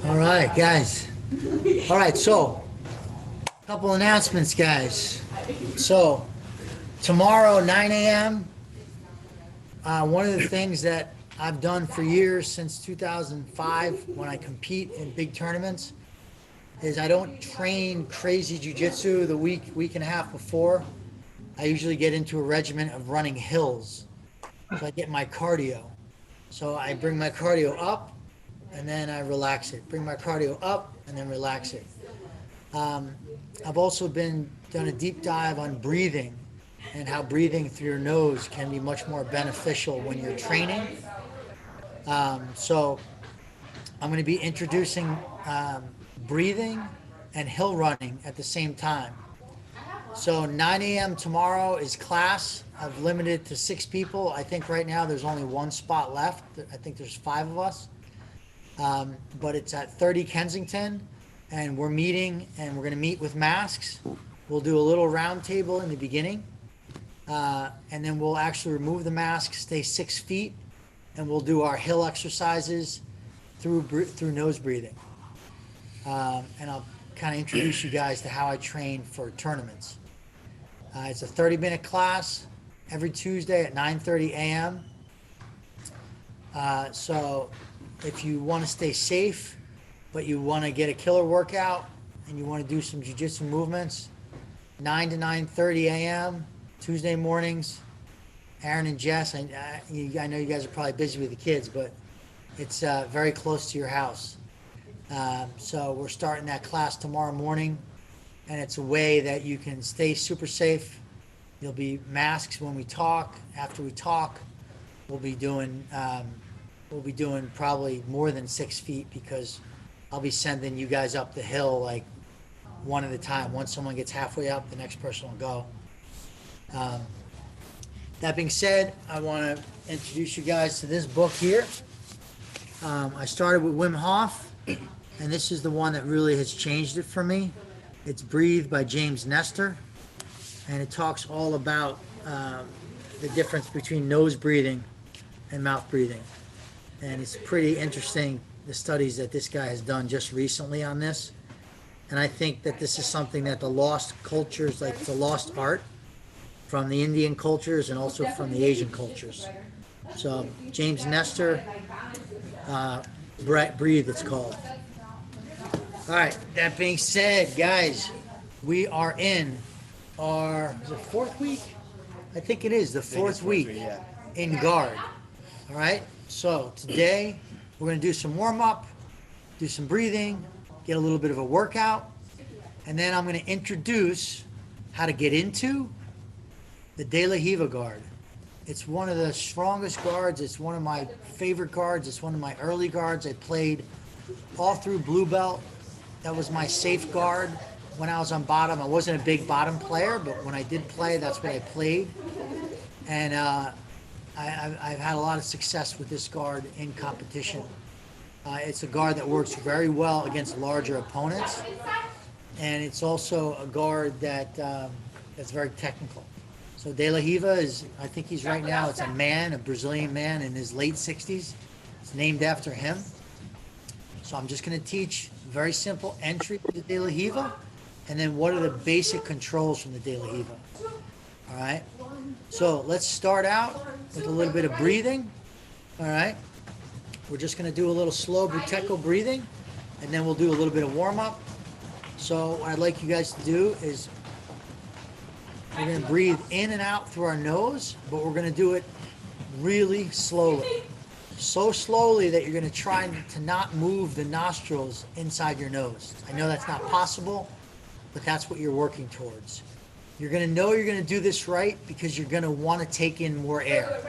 All right, guys. All right, so a couple announcements, guys. So tomorrow, 9 a.m. One of the things that I've done for years since 2005, when I compete in big tournaments, is I don't train crazy jujitsu the week and a half before. I usually get into a regimen of running hills, so I get my cardio. So I bring my cardio up, and then I relax it. Bring my cardio up, and then relax it. Um, I've also done a deep dive on breathing and how breathing through your nose can be much more beneficial when you're training. So I'm going to be introducing breathing and hill running at the same time. So 9 a.m. tomorrow is class. I've limited it to 6 people. I think right now there's only one spot left. I think there's 5 of us. But it's at 30 Kensington, and we're meeting, and we're going to meet with masks. We'll do a little round table in the beginning, and then we'll actually remove the mask, stay 6 feet, and we'll do our hill exercises through nose breathing. And I'll kind of introduce you guys to how I train for tournaments. It's a 30-minute class every Tuesday at 9:30 a.m. So if you want to stay safe, but you want to get a killer workout and you want to do some jiu-jitsu movements, 9 to 9:30 a.m. Tuesday mornings. Aaron and Jess, I know you guys are probably busy with the kids, but it's very close to your house. So we're starting that class tomorrow morning, and it's a way that you can stay super safe. There'll be masks when we talk. After we talk, we'll be doing probably more than 6 feet, because I'll be sending you guys up the hill like one at a time. Once someone gets halfway up, the next person will go. That being said, I want to introduce you guys to this book here. I started with Wim Hof, and this is the one that really has changed it for me. It's Breathe by James Nestor, and it talks all about the difference between nose breathing and mouth breathing. And it's pretty interesting, the studies that this guy has done just recently on this. And I think that this is something that the lost cultures, like the lost art from the Indian cultures and also from the Asian cultures. So James Nestor, Breathe it's called. All right, that being said, guys, we are in our, is it 4th week? I think it is the 4th week in Guard. All right, so today we're going to do some warm-up, do some breathing, get a little bit of a workout, and then I'm going to introduce how to get into the Delariva Guard. It's one of the strongest guards. It's one of my favorite guards. It's one of my early guards. I played all through blue belt. That was my safe guard when I was on bottom. I wasn't a big bottom player, but when I did play, that's what I played. And I've had a lot of success with this guard in competition. It's a guard that works very well against larger opponents, and it's also a guard that's very technical. So Delariva is, I think he's right now, it's a Brazilian man in his late 60s. It's named after him. So I'm just going to teach very simple entry to Delariva, and then what are the basic controls from the Delariva. All right. So let's start out with a little bit of breathing. All right. We're just going to do a little slow Buteco breathing, and then we'll do a little bit of warm-up. So what I'd like you guys to do is we're going to breathe in and out through our nose, but we're going to do it really slowly. So slowly that you're going to try to not move the nostrils inside your nose. I know that's not possible, but that's what you're working towards. You're going to know you're going to do this right because you're going to want to take in more air.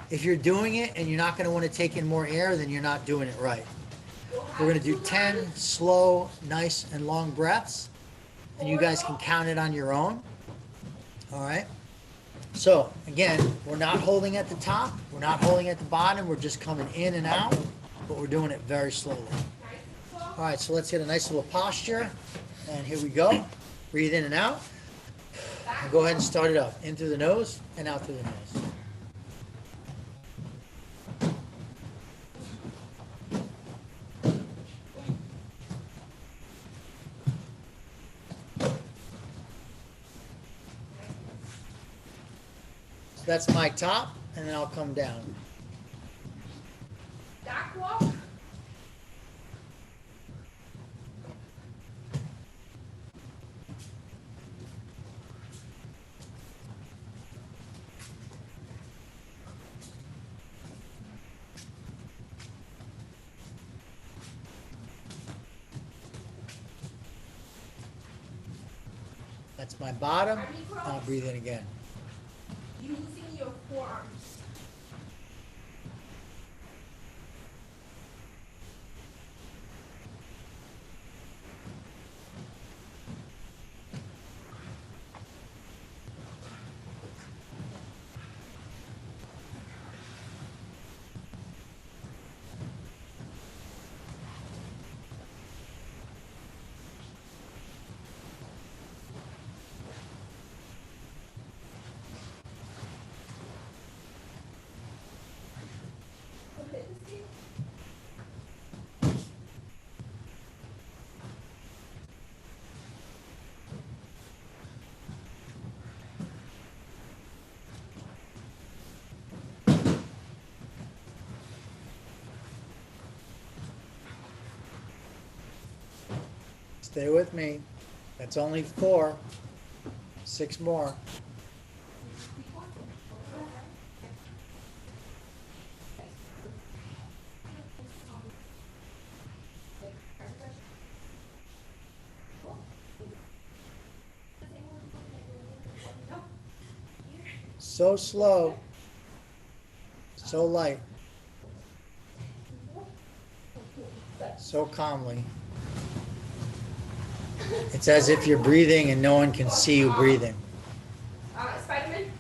If you're doing it and you're not going to want to take in more air, then you're not doing it right. We're going to do 10 slow, nice, and long breaths, and you guys can count it on your own. All right? So, again, we're not holding at the top. We're not holding at the bottom. We're just coming in and out, but we're doing it very slowly. All right, so let's get a nice little posture, and here we go. Breathe in and out. And go ahead and start it up. In through the nose and out through the nose. That's my top, and then I'll come down. Back walk. That's my bottom. I'll breathe in again. Using your forearms. Stay with me. That's only 4. 6 more. So slow. So light. So calmly. It's as if you're breathing and no one can see you breathing. Spider-Man.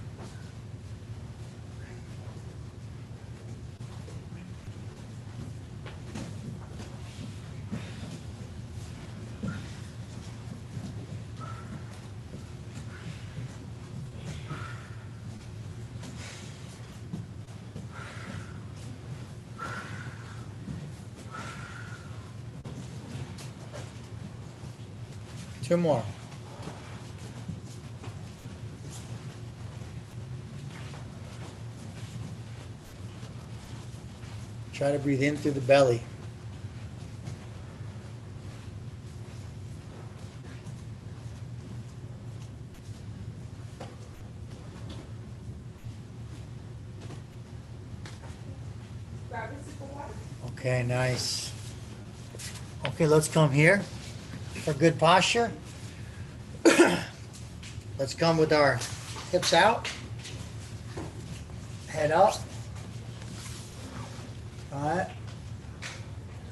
Two more. Try to breathe in through the belly. Grab a sip of water. Okay, nice. Okay, let's come here for good posture. Let's come with our hips out, head up. All right.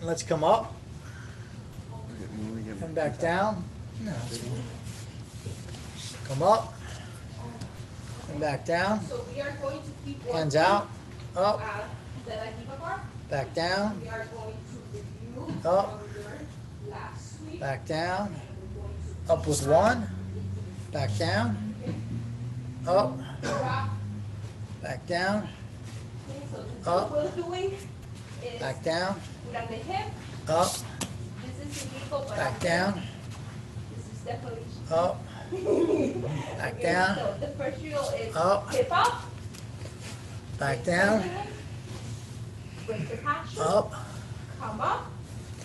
Let's come up and back down. No, that's fine. Come up and back down. So we are going to keep Hands out, up, the Delariva Guard. back down, We are going to review up, from your last week. back down, And we're going to up with 1, back down, up, drop. back down, Okay, so Up. what we're doing is back down, put on the hip. up, This is illegal, but back down, this is definitely. up, back Okay, down, So the first drill is Up. hip up. back down, Break the posture. up, Come up.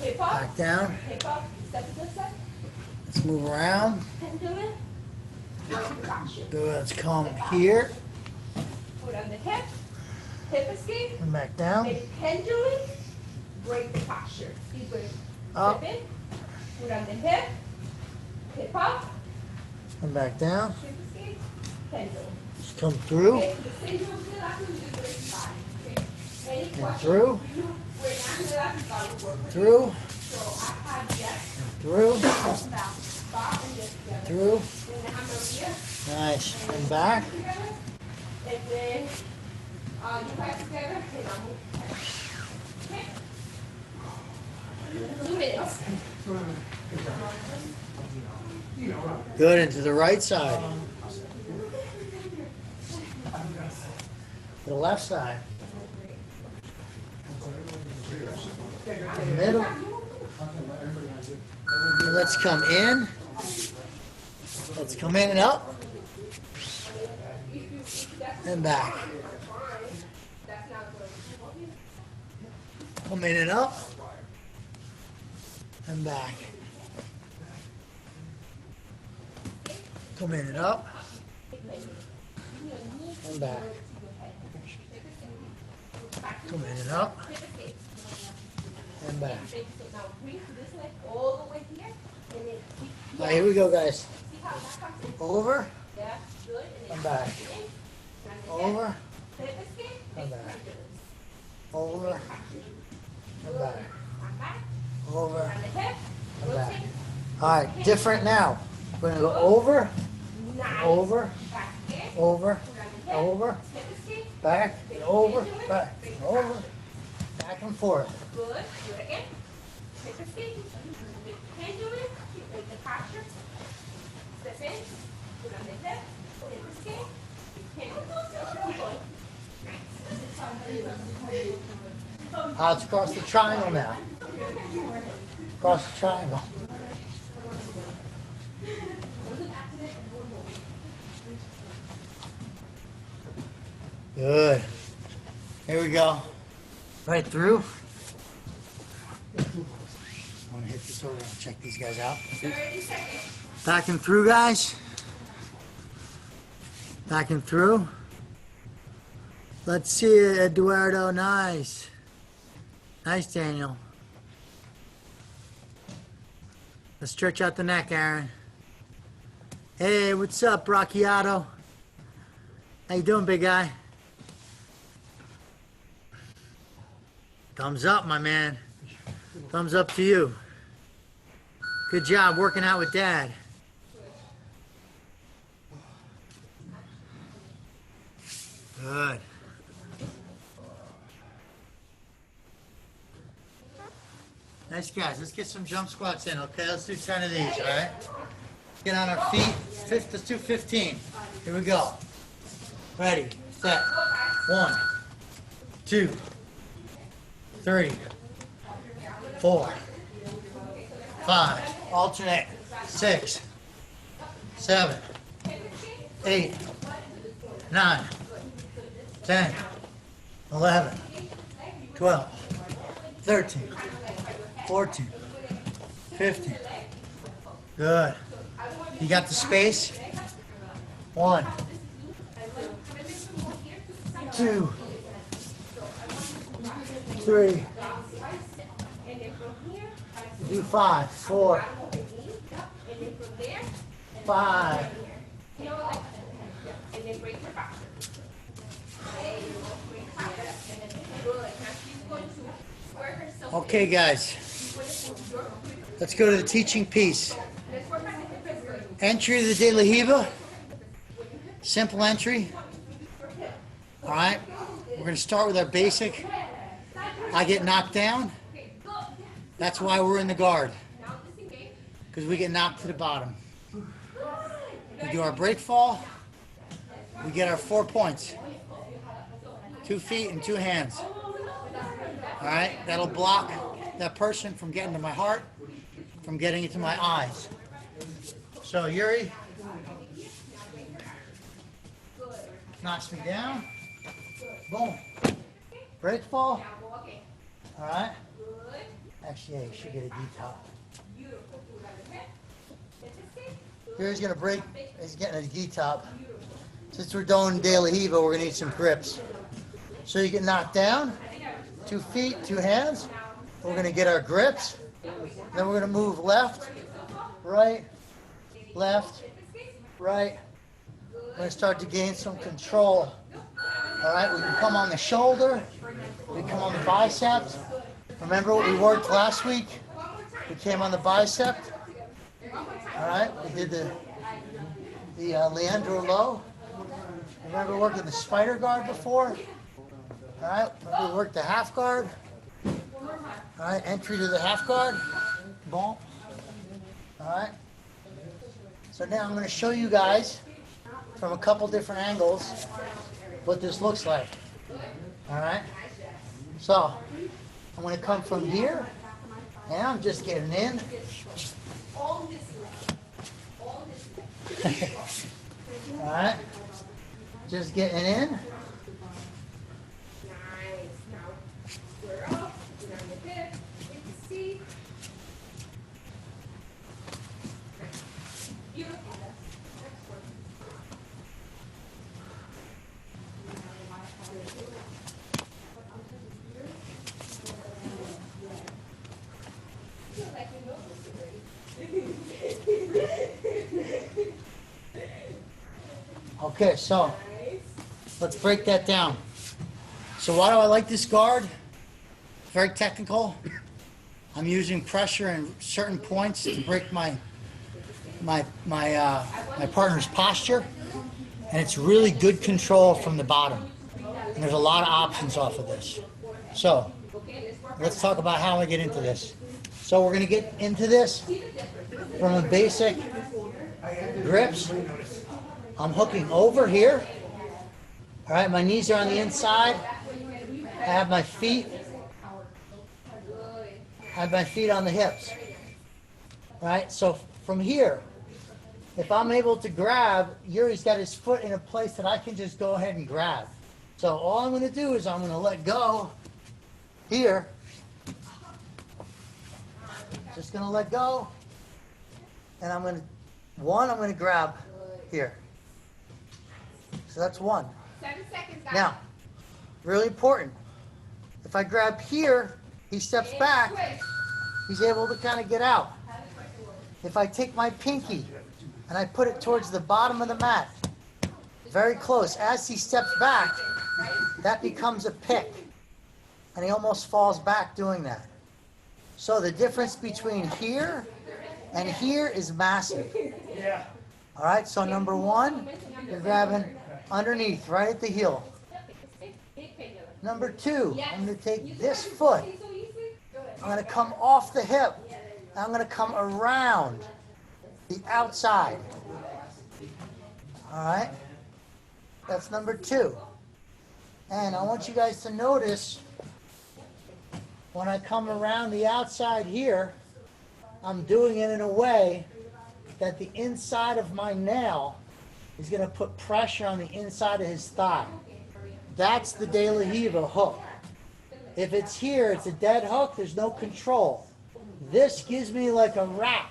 Hip up. back down. Hip up. Step to the side. Let's move around. Pendulum. Break the posture. Good. Let's come here Put on the hip. Hip escape. and back down. Make pendulum. Break the posture. Keep going. Up. Step in. Put on the hip. Hip up. And back down. Hip escape. Pendulum. Just come through Okay, the same move to the left, we do the side. Okay. Any and questions? through, We're not in the left, but we're working. through, So I have yes. and through, Now, stop and yes together. through. Then I have Maria. Nice. And back. Together. And then, you guys together, and I'll move. Okay? 2 minutes. Good. Into the right side. To the left side. In the middle. And let's come in. Let's come in and up. and back. Come in and up and back. Come in and up and back. Come in and up and back. All right, here we go, guys. Over and back. Over and back. Over and back. Over and back. All right, different now. We're going to go over, over, over, over, back, over, back, over, back and forth. Good. Do it again. Take a seat. Can do it. Take the posture. Step in. Put on the hip. Take the skin. Keep going. Let's cross the triangle now. Cross the triangle. Good. Here we go. Right through. I want to hit this over and check these guys out. 30 seconds. Back and through, guys. Back and through. Let's see it, Eduardo. Nice. Nice, Daniel. Let's stretch out the neck, Aaron. Hey, what's up, Bracciato? How you doing, big guy? Thumbs up, my man. Thumbs up to you. Good job working out with Dad. Good. Nice, guys. Let's get some jump squats in, okay? Let's do 10 of these, all right? Get on our feet. Let's do 15. Here we go. Ready, set. 1, 2, 3, 4, 5. Alternate. 6, 7, 8, 9, 10, 11, 12, 13, 14, 15. Good. You got the space? 1, 2, 3. Do 5, 4, 5. Okay, guys. Let's go to the teaching piece. Entry to the Delariva. Simple entry. All right. We're going to start with our basic. I get knocked down. That's why we're in the guard. Because we get knocked to the bottom. We do our break fall. We get our 4 points. 2 feet and 2 hands. All right. That'll block that person from getting to my heart, from getting into my eyes. So Yuri knocks me down. Boom. Break fall. All right. Actually, yeah, you should get a D-top. Yuri's gonna break. He's getting a D-top. Since we're doing Delariva, we're gonna need some grips. So you get knocked down. 2 feet, 2 hands. We're gonna get our grips. Then we're gonna move left, right, left, right. We're gonna start to gain some control. All right, we can come on the shoulder. We come on the biceps. Remember what we worked last week? We came on the bicep. All right, we did the Leandro low. Remember working the spider guard before? All right, we worked the half guard. All right, entry to the half guard. Boom. All right. So now I'm going to show you guys from a couple different angles what this looks like. All right. So I'm going to come from here, and I'm just getting in. All right. Just getting in. Nice. Now, square up. Get on your hip. Take a seat. Beautiful. Next one. Feel like you know this already. Okay, so let's break that down. So why do I like this guard? Very technical. I'm using pressure in certain points to break my partner's posture, and it's really good control from the bottom. And there's a lot of options off of this. So let's talk about how I get into this. So we're going to get into this from a basic grips. I'm hooking over here. All right, my knees are on the inside. I have my feet. On the hips. All right, so from here, if I'm able to grab, Yuri's got his foot in a place that I can just go ahead and grab. So all I'm going to do is I'm going to let go here. Just going to let go. And I'm going to grab here. So that's one. 7 seconds, guys. Now, really important. If I grab here, he steps back, he's able to kind of get out. If I take my pinky and I put it towards the bottom of the mat, very close, as he steps back, that becomes a pick. And he almost falls back doing that. So the difference between here and here is massive. All right, so number one, you're grabbing underneath, right at the heel. Number two, I'm going to take this foot. I'm going to come off the hip. I'm going to come around the outside. All right? That's number two. And I want you guys to notice when I come around the outside here, I'm doing it in a way that the inside of my nail is going to put pressure on the inside of his thigh. That's the Delariva hook. If it's here, it's a dead hook, there's no control. This gives me like a wrap.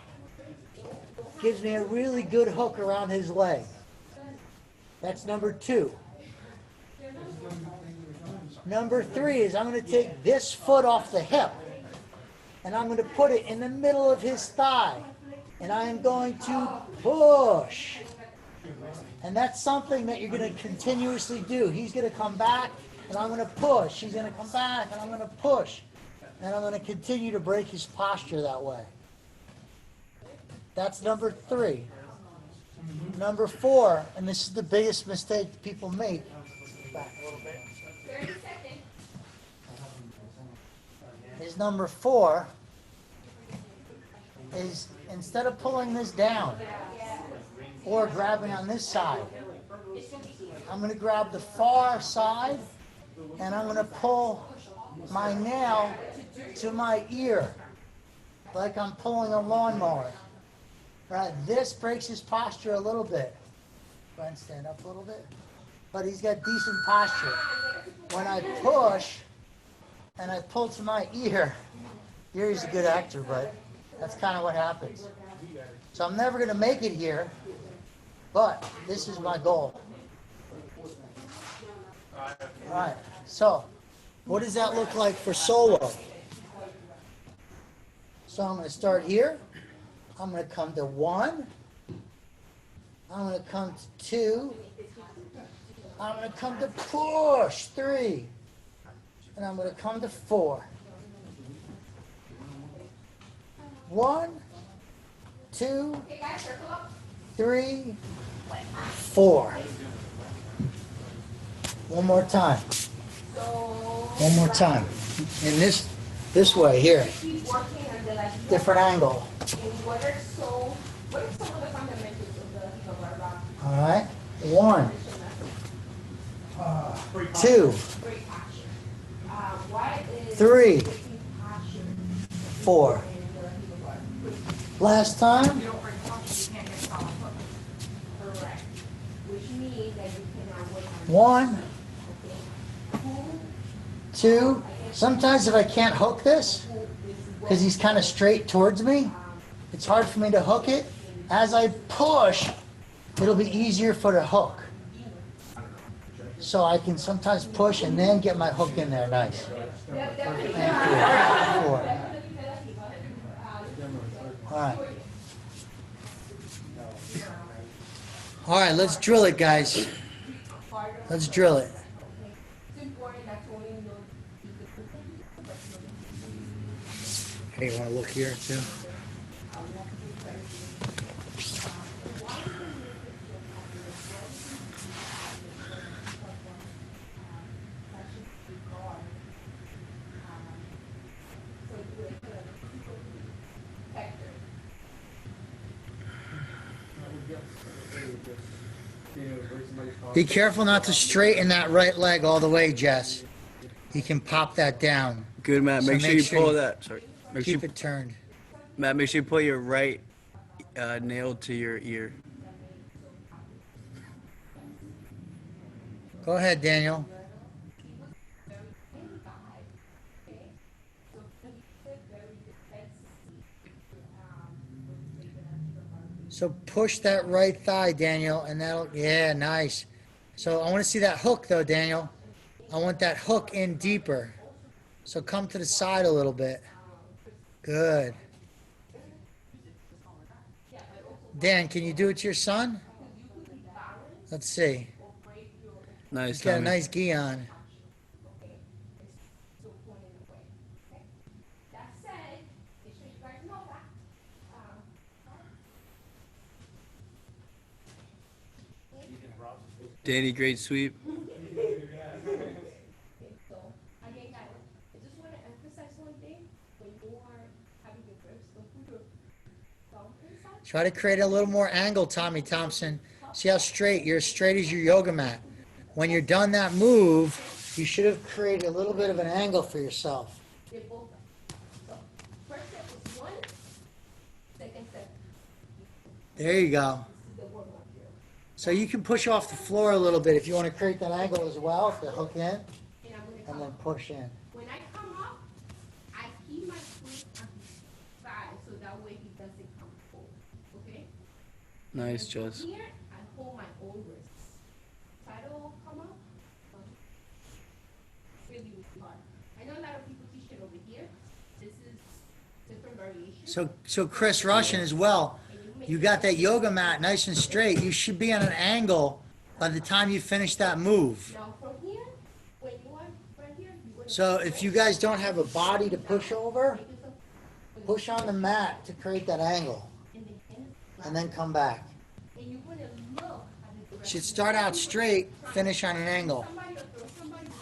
Gives me a really good hook around his leg. That's number two. Number three is I'm going to take this foot off the hip and I'm going to put it in the middle of his thigh. And I am going to push. And that's something that you're going to continuously do. He's going to come back, and I'm going to push. He's going to come back, and I'm going to push. And I'm going to continue to break his posture that way. That's number three. Number four, and this is the biggest mistake people make. Back a little bit. 30 seconds. Is number four is instead of pulling this down or grabbing on this side, I'm going to grab the far side and I'm going to pull my nail to my ear like I'm pulling a lawnmower. Right? This breaks his posture a little bit. Go ahead and stand up a little bit. But he's got decent posture. When I push and I pull to my ear, Yuri's a good actor, but that's kind of what happens. So I'm never going to make it here, but this is my goal. All right, so what does that look like for solo? So I'm going to start here. I'm going to come to 1. I'm going to come to 2. I'm going to come to push 3. And I'm going to come to 4. 1, 2, 3, 4. One more time. One more time. And this way here. Different angle. What are some of the fundamentals of the Guard rock? All right. 1, 2, 3, 4. Last time. Correct. Which means that you cannot wait 1, 2. Sometimes if I can't hook this, because he's kind of straight towards me, it's hard for me to hook it. As I push, it'll be easier for the hook. So I can sometimes push and then get my hook in there. Nice. And 4. All right. All right, let's drill it, guys. Let's drill it. Hey, you want to look here too? Be careful not to straighten that right leg all the way, Jess. You can pop that down. Good, Matt. So Make sure you pull that. Sorry. Keep it turned. Matt, make sure you pull your right nail to your ear. Go ahead, Daniel. So push that right thigh, Daniel, and that'll, yeah, nice. So I want to see that hook though, Daniel. I want that hook in deeper. So come to the side a little bit. Good. Dan, can you do it to your son? Let's see. Nice. He's got a nice gi on. Danny, great sweep. Try to create a little more angle, Tommy Thompson. See how straight, you're as straight as your yoga mat. When you're done that move, you should have created a little bit of an angle for yourself. There you go. So you can push off the floor a little bit if you want to create that angle as well, to hook in, and then push in. When I come up, I keep my foot on his side so that way he doesn't come forward. Okay? Nice, Jess. Here, I hold my own wrists. Try to come up. Really, really hard. I know a lot of people teach it over here. This is different variations. So Chris Russian as well. You got that yoga mat nice and straight. You should be on an angle by the time you finish that move. Now from here, when you are right here, you want to So if you guys don't have a body to push over, push on the mat to create that angle, and then come back. and you want to look at the direction. Should start out straight, finish on an angle. Somebody will throw somebody down.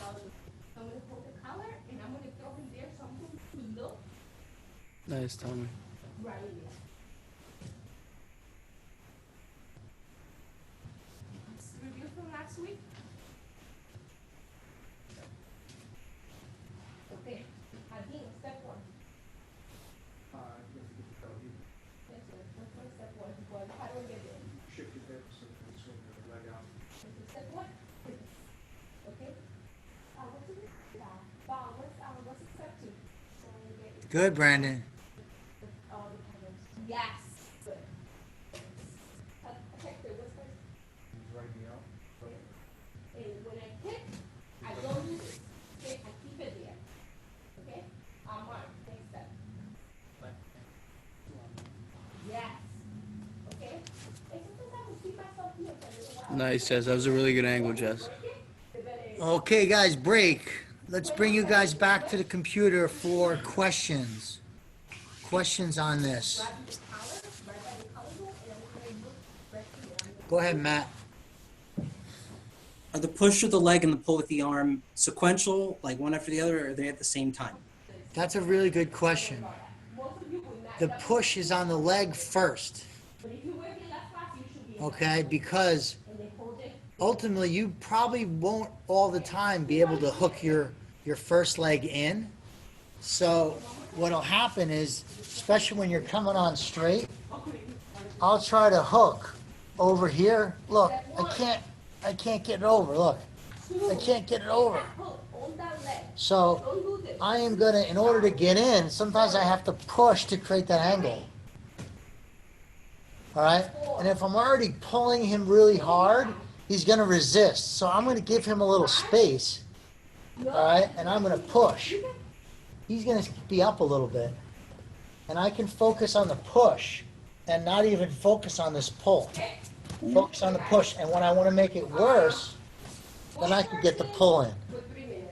I'm going to hold the collar and I'm going to throw him there. So I'm going to look Nice, Tommy. right in there. Review from last week. Okay, again, step 1. Yes, sir. That's what step 1 was. How do I get there? Shift your hips and swing your leg out. This is step 1. Okay. What's it? What's step 2? So you get Good, Brandon. all the patterns. Yes. Good. Okay, so what's first? Right knee out. And when I kick, I don't use it. Okay, I keep it there. Okay? Arm, next step. Yes. Okay? And sometimes I will keep myself here for a little while. Nice, Jess. That was a really good angle, Jess. Okay, guys, break. Let's bring you guys back to the computer for questions. Questions on this. Go ahead, Matt. Are the push with the leg and the pull with the arm sequential, like one after the other, or are they at the same time? That's a really good question. The push is on the leg first, okay? Because ultimately you probably won't all the time be able to hook your first leg in. So what'll happen is, especially when you're coming on straight, I'll try to hook over here. Look, I can't get it over. Look, I can't get it over. Pull on that leg. So Don't do this. I am gonna, in order to get in, sometimes I have to push to create that angle. All right? And if I'm already pulling him really hard, he's gonna resist. So I'm gonna give him a little space. All right? And I'm gonna push. He's gonna be up a little bit. And I can focus on the push and not even focus on this pull. Focus on the push. And when I wanna make it worse, then I can get the pull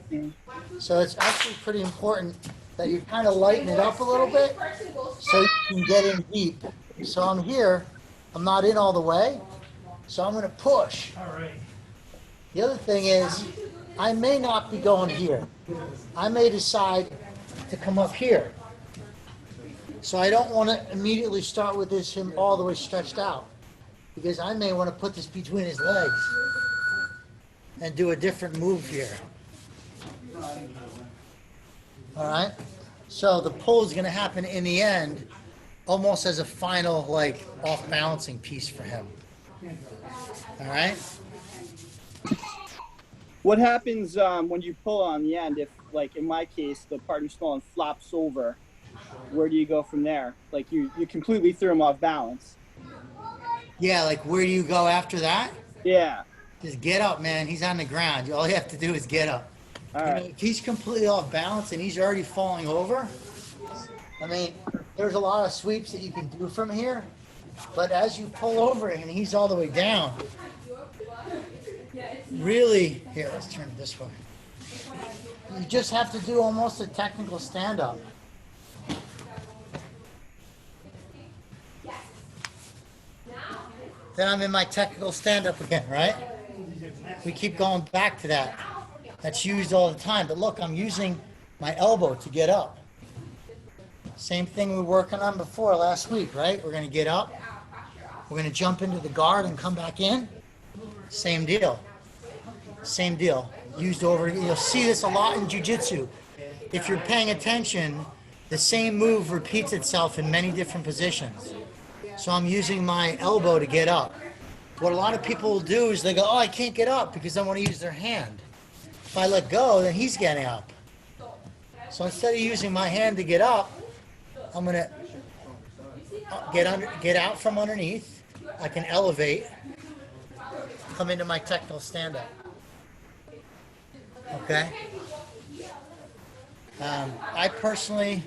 in. So it's actually pretty important that you kind of lighten it up a little bit so you can get in deep. So I'm here, I'm not in all the way, so I'm gonna push. All right. The other thing is, I may not be going here. I may decide to come up here. So I don't wanna immediately start with this him all the way stretched out, because I may wanna put this between his legs and do a different move here. All right? So the pull is going to happen in the end, almost as a final, like, off-balancing piece for him. All right? What happens when you pull on the end? If, like in my case, the partner's falling flops over, where do you go from there? Like you completely threw him off balance. Yeah, like, where do you go after that? Yeah. Just get up, man. He's on the ground. All you have to do is get up. All You know, right. if he's completely off balance and he's already falling over, I mean, there's a lot of sweeps that you can do from here, but as you pull over and he's all the way down, really, here, let's turn it this way. You just have to do almost a technical stand-up. Then I'm in my technical stand-up again, right? We keep going back to that. That's used all the time. But look, I'm using my elbow to get up. Same thing we were working on before last week, right? We're going to get up. We're going to jump into the guard and come back in. Same deal. Same deal. Used over. You'll see this a lot in jiu-jitsu. If you're paying attention, the same move repeats itself in many different positions. So I'm using my elbow to get up. What a lot of people will do is they go, oh, I can't get up because I want to use their hand. If I let go, then he's getting up. So instead of using my hand to get up, I'm going to get out from underneath. I can elevate, come into my technical stand-up. Okay? I personally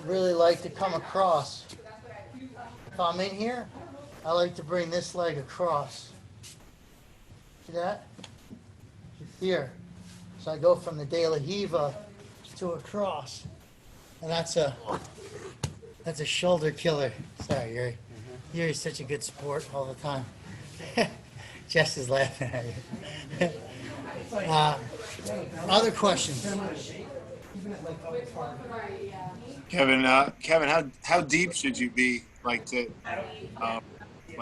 really like to come across. If I'm in here, I like to bring this leg across. See that? Here. So I go from the Delariva to across. And that's a shoulder killer. Sorry, Yuri. Yuri's such a good sport all the time. Jess is laughing at you. Other questions? Kevin, how deep should you be? Like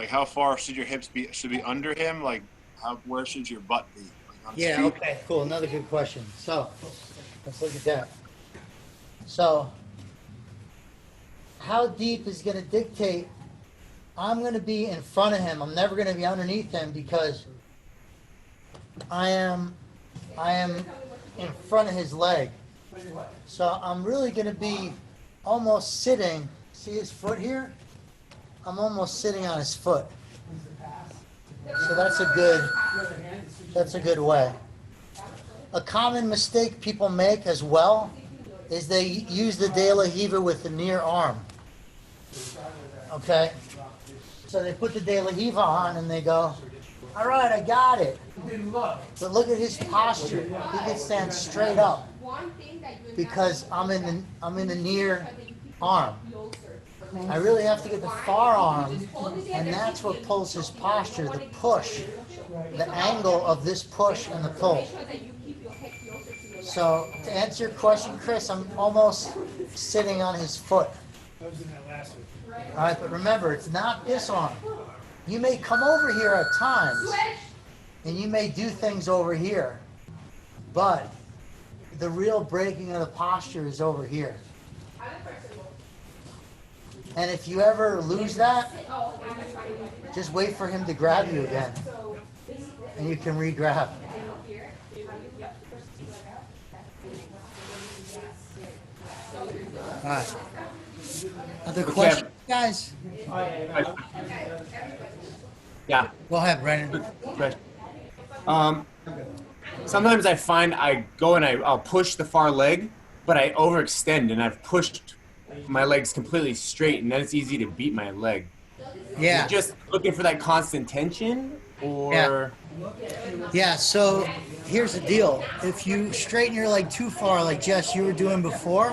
how far should your hips be? Should be under him? Like, where should your butt be? Like on his Yeah, feet? okay, cool. Another good question. So, let's look at that. So, how deep is going to dictate? I'm going to be in front of him. I'm never going to be underneath him because I am in front of his leg. So I'm really going to be almost sitting. See his foot here? I'm almost sitting on his foot. So that's a good way. A common mistake people make as well is they use the Delariva with the near arm. Okay? So they put the Delariva on and they go, all right, I got it. But look at his posture. He can stand straight up because I'm in the near arm. I really have to get the far arm, and that's what pulls his posture, the push, the angle of this push and the pull. So to answer your question, Chris, I'm almost sitting on his foot. All right, but remember, it's not this arm. You may come over here at times, and you may do things over here, but the real breaking of the posture is over here. And if you ever lose that, just wait for him to grab you again. and you can re-grab. All right. Other questions, guys? Yeah. Go ahead, Brennan. Sometimes I find I go and I'll push the far leg, but I overextend and I've pushed my legs completely straight, and then it's easy to beat my leg. Yeah. Just looking for that constant tension, or Yeah, so here's the deal. If you straighten your leg too far, like Jess, you were doing before,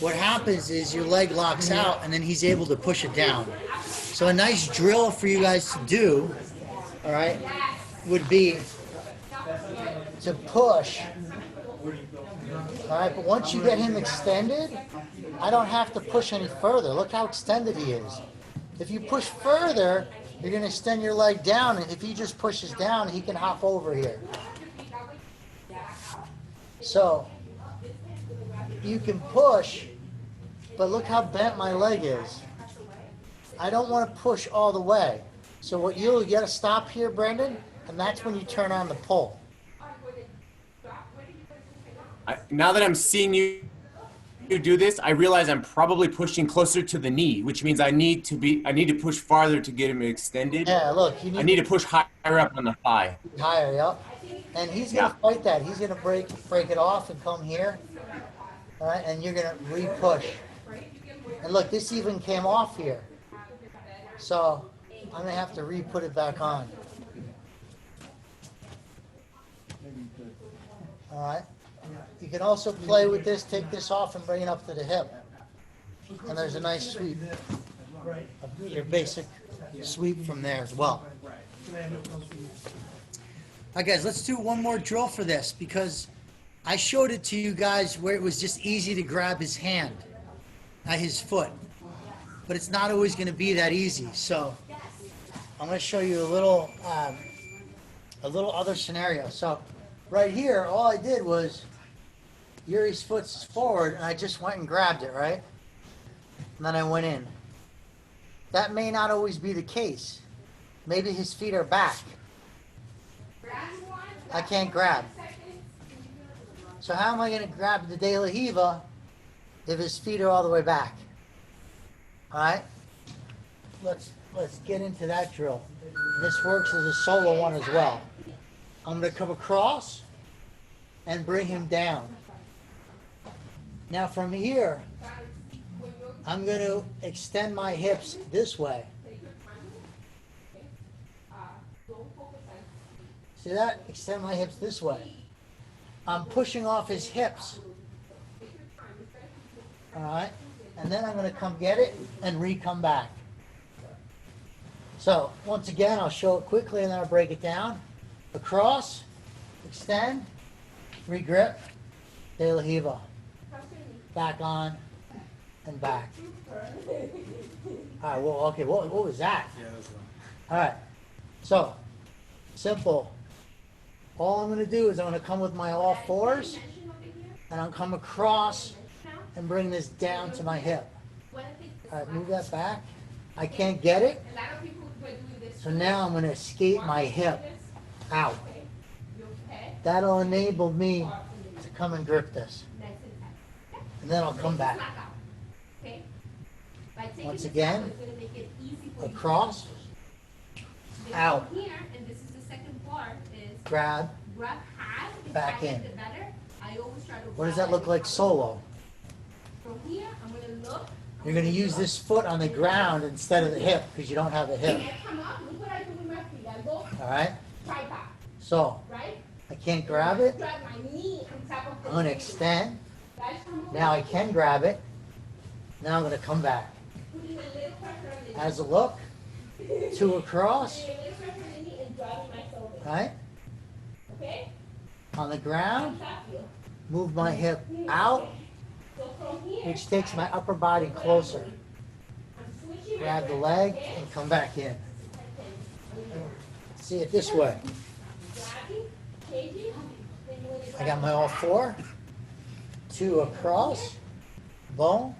what happens is your leg locks out and then he's able to push it down. So a nice drill for you guys to do, all right, would be to push. All right, but once you get him extended, I don't have to push any further. Look how extended he is. If you push further, you're going to extend your leg down, and if he just pushes down, he can hop over here. So you can push, but look how bent my leg is. I don't want to push all the way. So what you got to stop here, Brendan, and that's when you turn on the pull. now that I'm seeing you do this, I realize I'm probably pushing closer to the knee, which means I need to push farther to get him extended. Yeah, look, you I need to push higher up on the thigh. higher, yep. And he's gonna fight that. He's gonna break it off and come here. All right, and you're gonna re-push. And look, this even came off here. So I'm gonna have to re-put it back on. All right. You can also play with this, take this off and bring it up to the hip. And there's a nice sweep. Your basic sweep from there as well. All right, guys, let's do one more drill for this because I showed it to you guys where it was just easy to grab his hand, his foot. But it's not always going to be that easy. So I'm going to show you a little other scenario. So right here, all I did was Yuri's foot's forward, and I just went and grabbed it, right? And then I went in. That may not always be the case. Maybe his feet are back. I can't grab. So how am I going to grab the Delariva if his feet are all the way back? All right? Let's get into that drill. This works as a solo one as well. I'm going to come across and bring him down. Now from here, I'm going to extend my hips this way. See that? Extend my hips this way. I'm pushing off his hips. All right? And then I'm going to come get it and re-come back. So once again, I'll show it quickly and then I'll break it down. Across, extend, re-grip, Delariva. Back on and back. All right, well, okay, what was that? All right, so simple. All I'm going to do is I'm going to come with my all fours and I'll come across and bring this down to my hip. All right, move that back. I can't get it. So now I'm going to escape my hip out. That'll enable me to come and grip this. And then I'll come back. Once again, across, out, grab, back in. What does that look like solo? You're going to use this foot on the ground instead of the hip because you don't have a hip. All right? So, I can't grab it. I'm going to extend. Now I can grab it. Now I'm going to come back. As a look, two across. Right? On the ground, move my hip out, which takes my upper body closer. Grab the leg and come back in. See it this way. I got my all four. Two across, bone,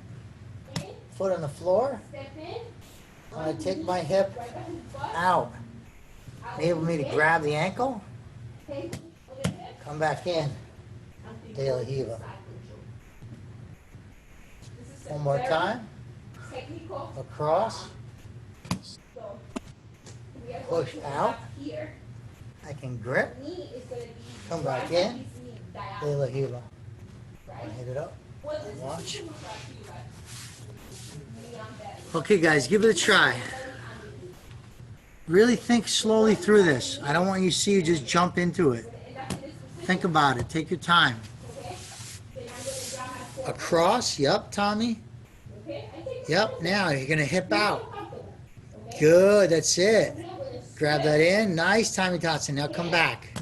foot on the floor. I'm going to take my hip out. Enable me to grab the ankle. Come back in. Delariva. One more time. Across. Push out. I can grip. Come back in. Delariva. Hit it up. Watch. Okay, guys, give it a try. Really think slowly through this. I don't want you to see you just jump into it. Think about it. Take your time. Across. Yep, Tommy. Yep, now you're going to hip out. Good, that's it. Grab that in. Nice, Tommy Thompson. Now come back.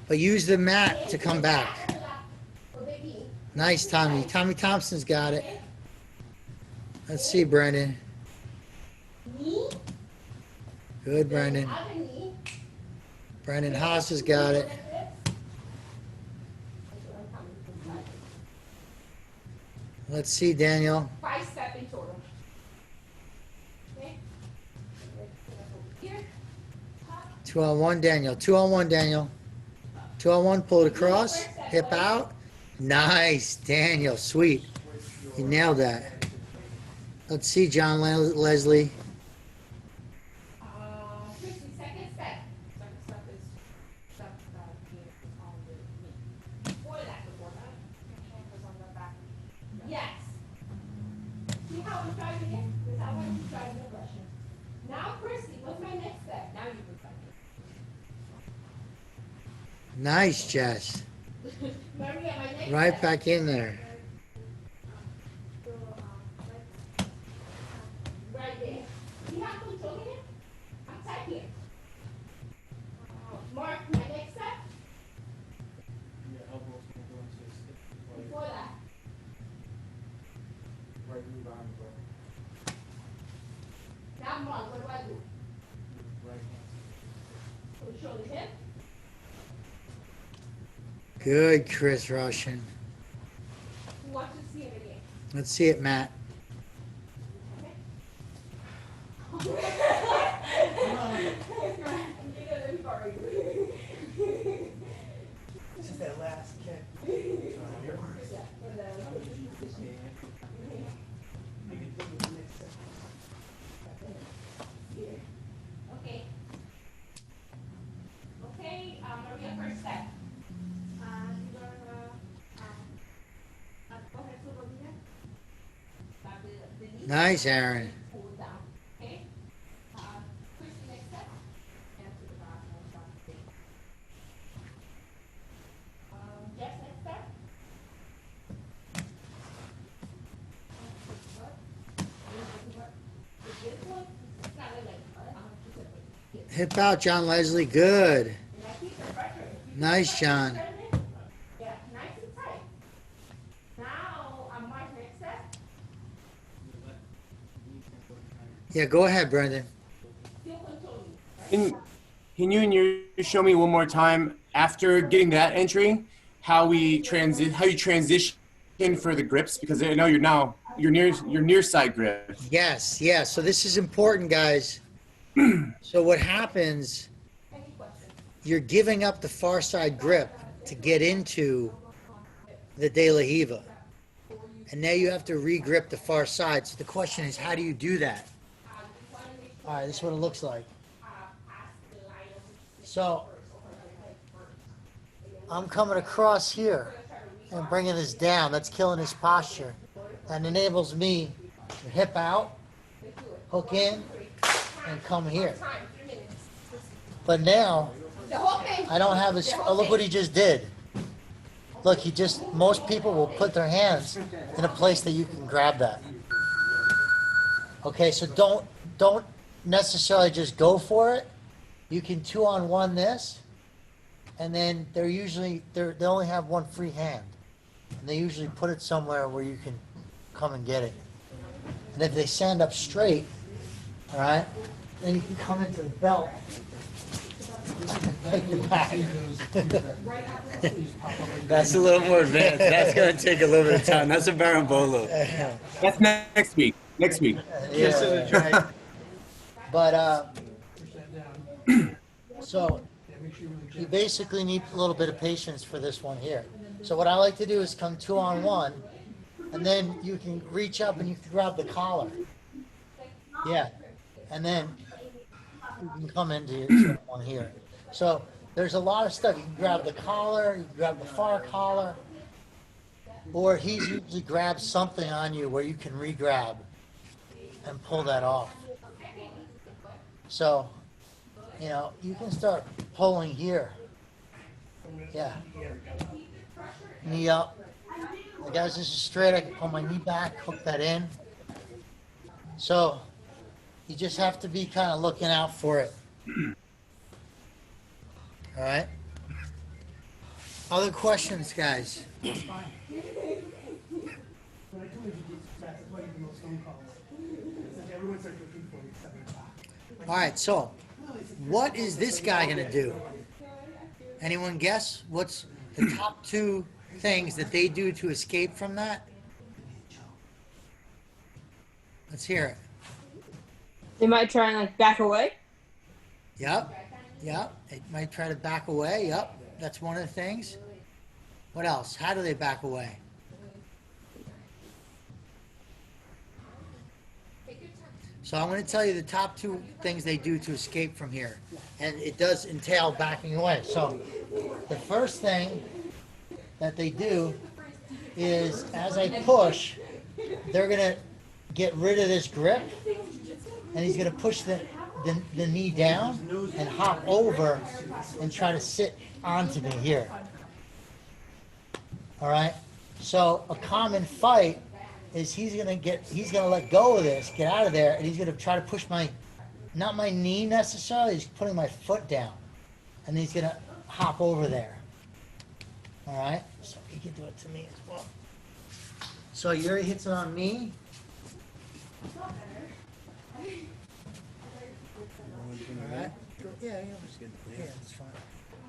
But use the mat to come back. Nice, Tommy. Tommy Thompson's got it. Let's see, Brendan. Good, Brendan. Brendan Haas has got it. Let's see, Daniel. 5 steps in total. Okay? 2-on-1, Daniel. 2-on-1, Daniel. 2-on-1, pull it across. Hip out. Nice, Daniel. Sweet. You nailed that. Let's see, John Leslie. Christy, second step. Second step is step before that. Was on the back. Yes. See how I'm driving it? This is how I'm driving the Russian. Now, Christy, what's my next step? Now you can start it. Nice, Jess. Maria, my next Right step. back in there. Right there. See how I'm controlling it? I'm tight here. Mark, my next step. Your elbows can go into the stick. Before that. Right knee behind the back. Now, Mark, what do I do? Right hand. Control the hip. Good, Chris Russian. Who wants to see it again? Let's see it, Matt. This is that last kick. Okay. Okay, Maria, first step. You're gonna, go ahead, Silva, do that. Grab the knee, Nice, Aaron. pull it down, okay? Christy, next step. And to the bottom, and stop the thing. Jess, next step. This one, it's kind of like, Hip out, John Leslie. Good. and I keep the pressure. Nice, John. Yeah, nice and tight. Now, on my next step, Yeah, go ahead, Brendan. still controlling, right? Can you and you show me one more time after getting that entry how you transition for the grips, because I know you're near side grip. Yes, yes. So this is important, guys. So what happens, Any questions? you're giving up the far side grip to get into the Delariva. And now you have to re-grip the far side. So the question is, how do you do that? All right, this is what it looks like. So I'm coming across here and bringing this down. That's killing his posture. That enables me to hip out, hook in, and come here. But now, The whole thing. I don't have his, oh, look what he just did. Look, most people will put their hands in a place that you can grab that. Okay, so don't necessarily just go for it. You can 2-on-1 this, and then they only have one free hand. And they usually put it somewhere where you can come and get it. And if they stand up straight, all right, then you can come into the belt. Take it back. That's a little more advanced. That's gonna take a little bit of time. That's a barambolo. That's next week. Next week. Yeah. But So you basically need a little bit of patience for this one here. So what I like to do is come 2-on-1, and then you can reach up and you can grab the collar. Yeah, and then you can come into your 2-on-1 here. So there's a lot of stuff. You can grab the collar, you can grab the far collar, or he's usually grabs something on you where you can re-grab and pull that off. So, you know, you can start pulling here. Yeah. Knee up. Guys, this is straight. I can pull my knee back, hook that in. So, you just have to be kind of looking out for it. All right. Other questions, guys? All right, so what is this guy going to do? Anyone guess? What's the top 2 things that they do to escape from that? Let's hear it. They might try and like back away. Yep. Yep. It might try to back away. Yep. That's one of the things. What else? How do they back away? So I'm going to tell you the top 2 things they do to escape from here. And it does entail backing away. So the first thing that they do is as I push, they're going to get rid of this grip. And he's going to push the knee down and hop over and try to sit onto me here. All right? So a common fight is he's gonna let go of this, get out of there, and he's gonna try to push not my knee necessarily, he's putting my foot down. And he's gonna hop over there. All right? So he can do it to me as well. So Yuri hits it on me. All right? Yeah, that's fine.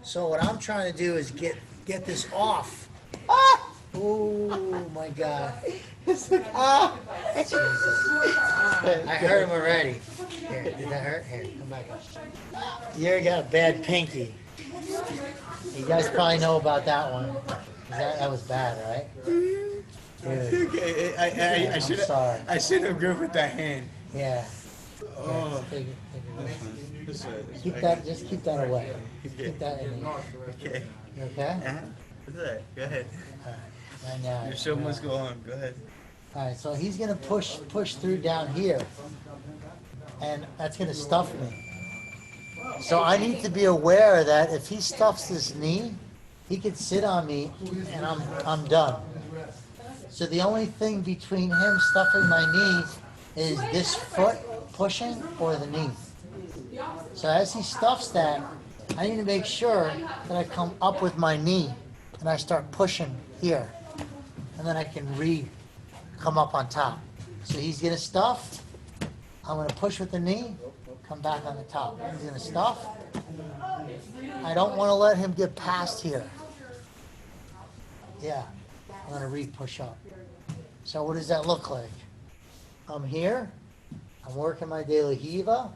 So what I'm trying to do is get this off. Ah! Oh my God. Ah! Jesus. I hurt him already. Here, did that hurt? Here, come back up. You got a bad pinky. You guys probably know about that one. That was bad, right? Dude. I should sorry. I should have gripped with that hand. Yeah. Oh. Take it. Keep that. Just keep that away. Keep that in there. Okay. You okay? What's that? Go ahead. Right now. Your show must go on. Go ahead. All right, so he's gonna push through down here, and that's gonna stuff me. So I need to be aware that if he stuffs his knee, he could sit on me, and I'm done. So the only thing between him stuffing my knee is this foot pushing or the knee. So as he stuffs that, I need to make sure that I come up with my knee and I start pushing here. And then I can come up on top. So he's gonna stuff. I'm gonna push with the knee, come back on the top. He's gonna stuff. I don't wanna let him get past here. Yeah, I'm gonna push up. So what does that look like? I'm here, I'm working my Delariva.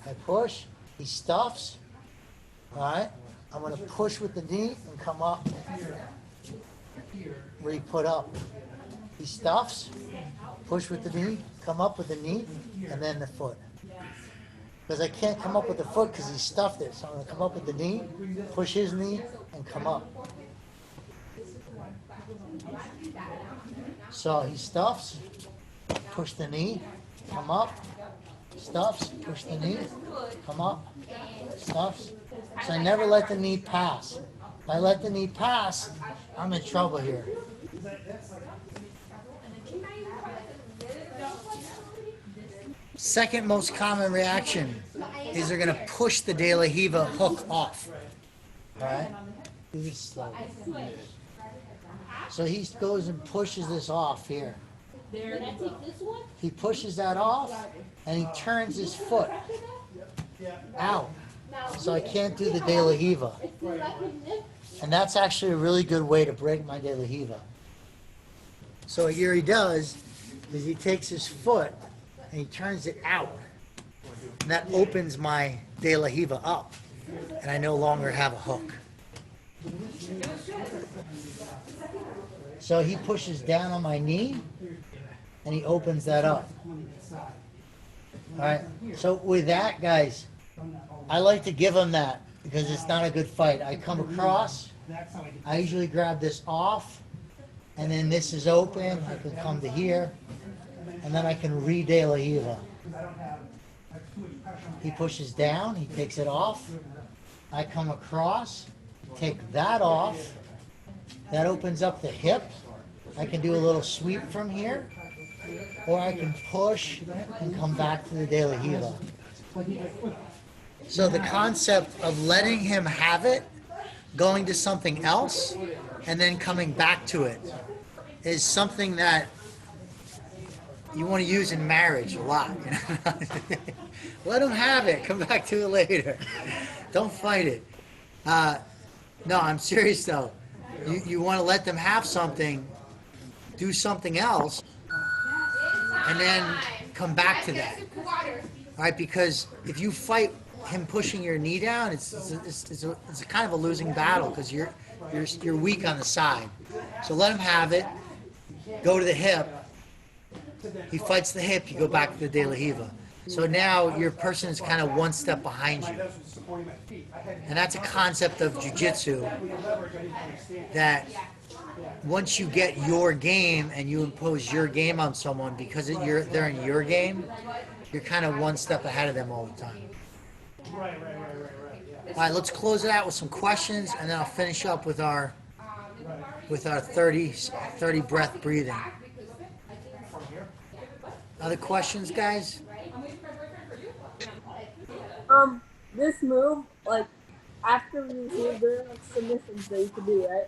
I push, he stuffs. All right, I'm gonna push with the knee and come up. Put up. He stuffs, push with the knee, come up with the knee, and then the foot. Because I can't come up with the foot because he stuffed it. So I'm going to come up with the knee, push his knee, and come up. So he stuffs, push the knee, come up, stuffs, push the knee, come up, stuffs. So I never let the knee pass. If I let the knee pass, I'm in trouble here. Second most common reaction is they're going to push the Delariva hook off. All right? Do this slowly. So he goes and pushes this off here. He pushes that off and he turns his foot out. So I can't do the Delariva. And that's actually a really good way to break my Delariva. So what Yuri does is he takes his foot and he turns it out. And that opens my De La Riva up, and I no longer have a hook. So he pushes down on my knee, and he opens that up. All right, so with that, guys, I like to give him that because it's not a good fight. I come across, I usually grab this off, and then this is open. I can come to here, and then I can re-De La Riva. He pushes down, he takes it off. I come across, take that off. That opens up the hip. I can do a little sweep from here, or I can push and come back to the De La Riva. So the concept of letting him have it, going to something else, and then coming back to it is something that you want to use in marriage a lot. You know? Let him have it. Come back to it later. Don't fight it. No, I'm serious though. You want to let them have something, do something else, and then come back to that. All right, because if you fight him pushing your knee down, it's a kind of a losing battle because you're weak on the side. So let him have it. Go to the hip. He fights the hip. You go back to the De La Riva. So now your person is kind of one step behind you. And that's a concept of jiu-jitsu that once you get your game and you impose your game on someone because they're in your game, you're kind of one step ahead of them all the time. All right, let's close it out with some questions, and then I'll finish up with our 30 breath breathing. Other questions, guys? This move, like, after you receive, there are submissions that you can do, right?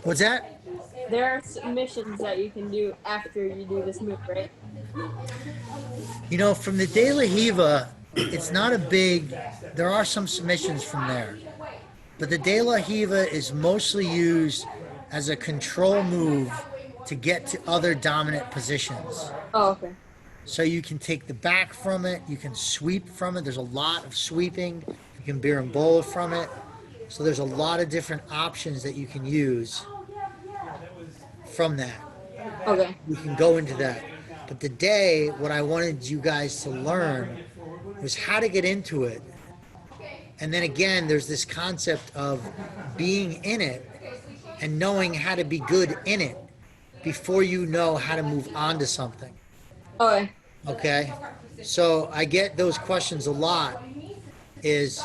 What's that? There are submissions that you can do after you do this move, right? You know, from the De La Riva, it's not a big, there are some submissions from there. But the De La Riva is mostly used as a control move to get to other dominant positions. Oh, okay. So you can take the back from it, you can sweep from it. There's a lot of sweeping. You can beer and bowl from it. So there's a lot of different options that you can use from that. Okay. We can go into that. But today, what I wanted you guys to learn was how to get into it. And then again, there's this concept of being in it and knowing how to be good in it before you know how to move on to something. Okay. Okay? So I get those questions a lot is,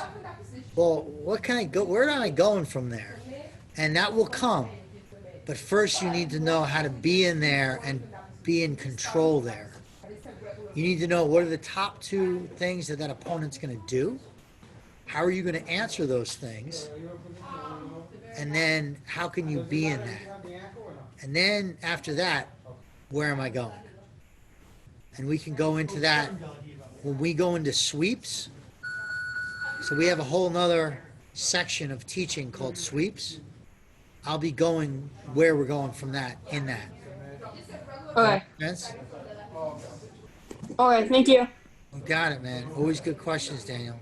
well, what can I go, where am I going from there? And that will come. But first you need to know how to be in there and be in control there. You need to know what are the top two things that opponent's going to do. How are you going to answer those things? And then how can you be in that? And then after that, where am I going? And we can go into that when we go into sweeps. So we have a whole nother section of teaching called sweeps. I'll be going where we're going from that, in that. Okay. Make sense? Okay, thank you. You got it, man. Always good questions, Daniel.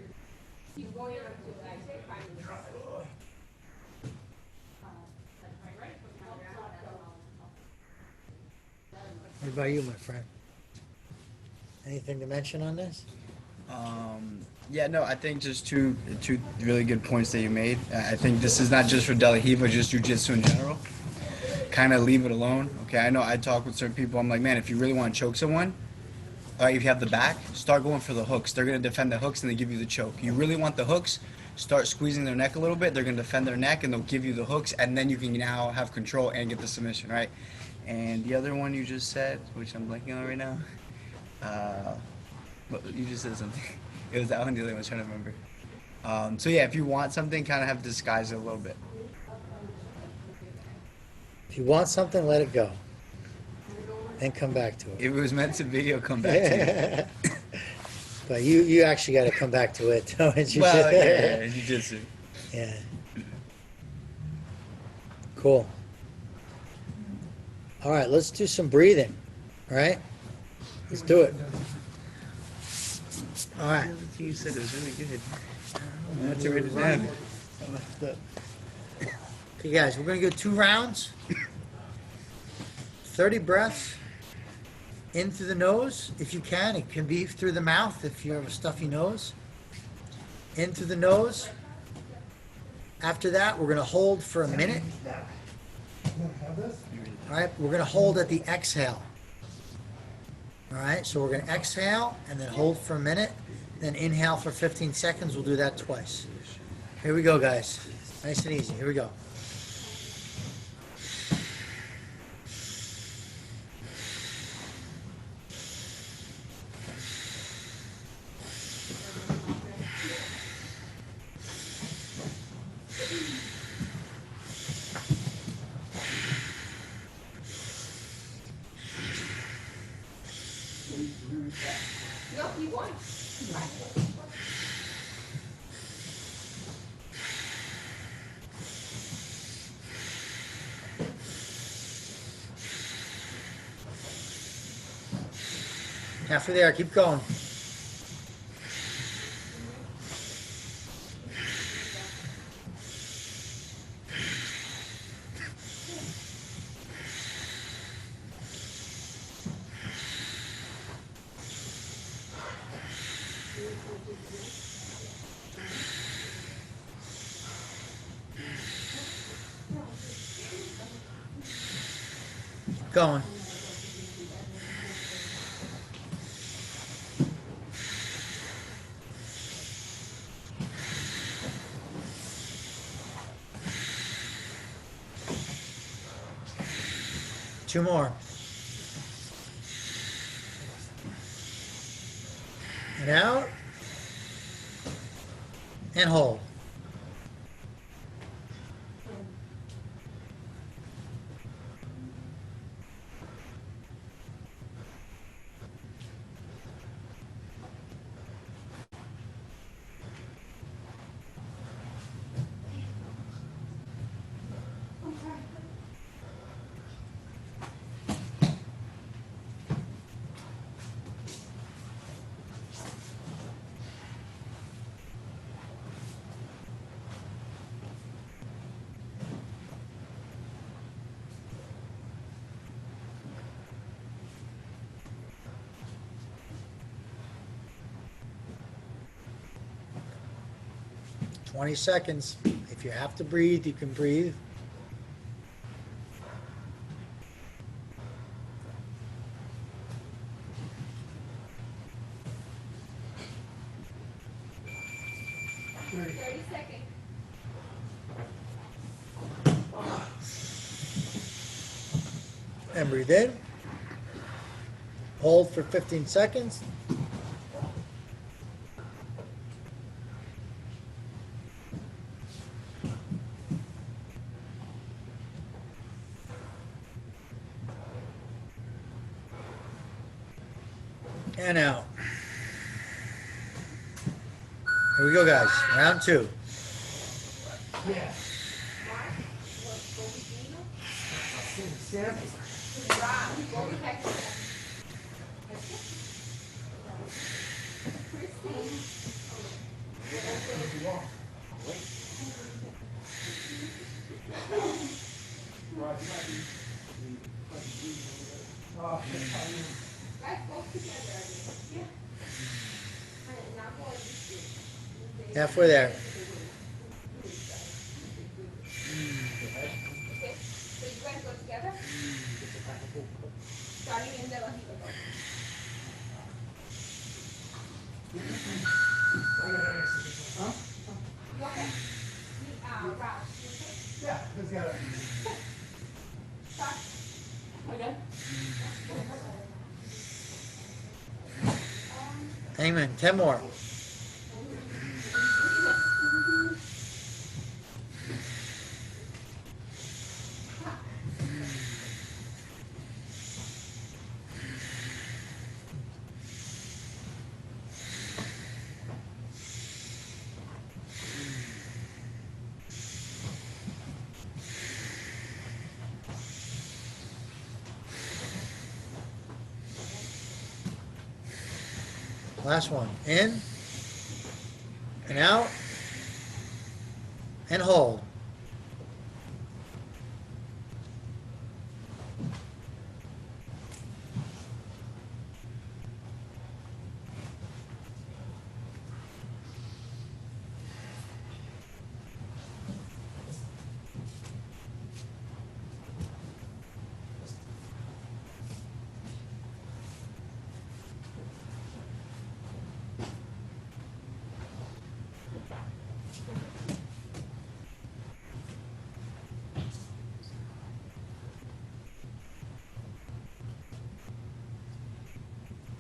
What about you, my friend? Anything to mention on this? Yeah, no, I think just two really good points that you made. I think this is not just for De La Riva, just jiu-jitsu in general. Kind of leave it alone. Okay, I know I talk with certain people. I'm like, man, if you really want to choke someone, if you have the back, start going for the hooks. They're going to defend the hooks and they give you the choke. You really want the hooks, start squeezing their neck a little bit. They're going to defend their neck and they'll give you the hooks, and then you can now have control and get the submission, right? And the other one you just said, which I'm blanking on right now, you just said something. It was that one, the other one I was trying to remember. So yeah, if you want something, kind of have to disguise it a little bit. If you want something, let it go. Then come back to it. If it was meant to be, it'll come back to you. But you actually got to come back to it. Don't you? Well, yeah, jiu-jitsu. Yeah. Cool. All right, let's do some breathing. All right? Let's do it. All right. You said it was really good. That's a rated down. Okay, guys, we're gonna go 2 rounds. 30 breaths in through the nose, if you can. It can be through the mouth if you have a stuffy nose. In through the nose. After that, we're gonna hold for a minute. All right, we're gonna hold at the exhale. All right, so we're gonna exhale and then hold for a minute, then inhale for 15 seconds. We'll do that twice. Here we go, guys. Nice and easy. Here we go. No, you won. Halfway there. Keep going. Going. Two more. And out. And hold. Twenty seconds. If you have to breathe, you can breathe. And breathe in. Hold for 15 seconds. And out. Here we go, guys. Round 2. Halfway there. So you guys go together? Starting in Delariva Guard. You okay? Ralph, you okay? Yeah, let's go. Start. Okay. Amen. 10 more. Last one. In and out and hold.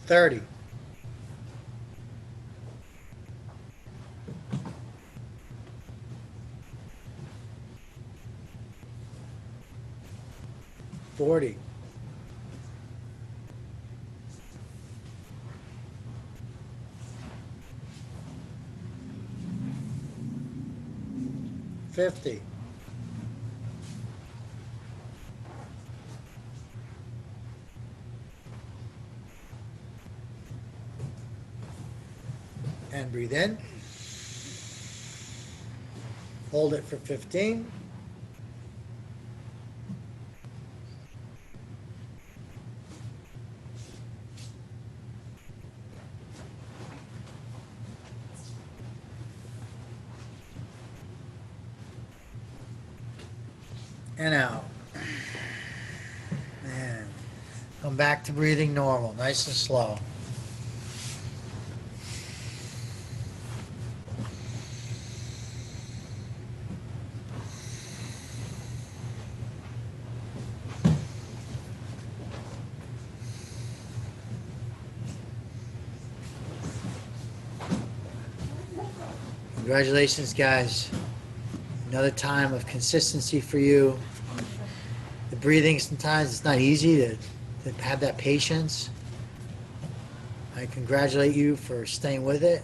$30. $40. $50. And breathe in. Hold it for 15. And out. And come back to breathing normal, nice and slow. Congratulations, guys. Another time of consistency for you. The breathing, sometimes it's not easy to have that patience. I congratulate you for staying with it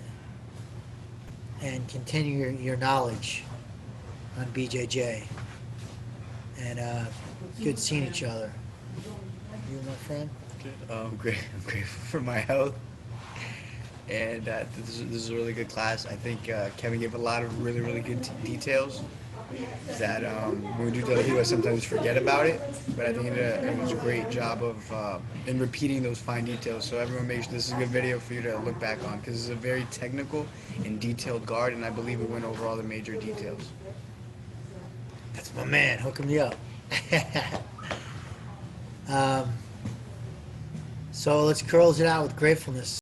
and continue your knowledge on BJJ. And good seeing each other. You, my friend? I'm grateful for my health. And this is a really good class. I think Kevin gave a lot of really, really good details that when we do Delariva, sometimes forget about it. But I think it was a great job of in repeating those fine details. So everyone makes sure this is a good video for you to look back on, because it's a very technical and detailed guard, and I believe we went over all the major details. That's my man, hooking me up. So let's close it out with gratefulness.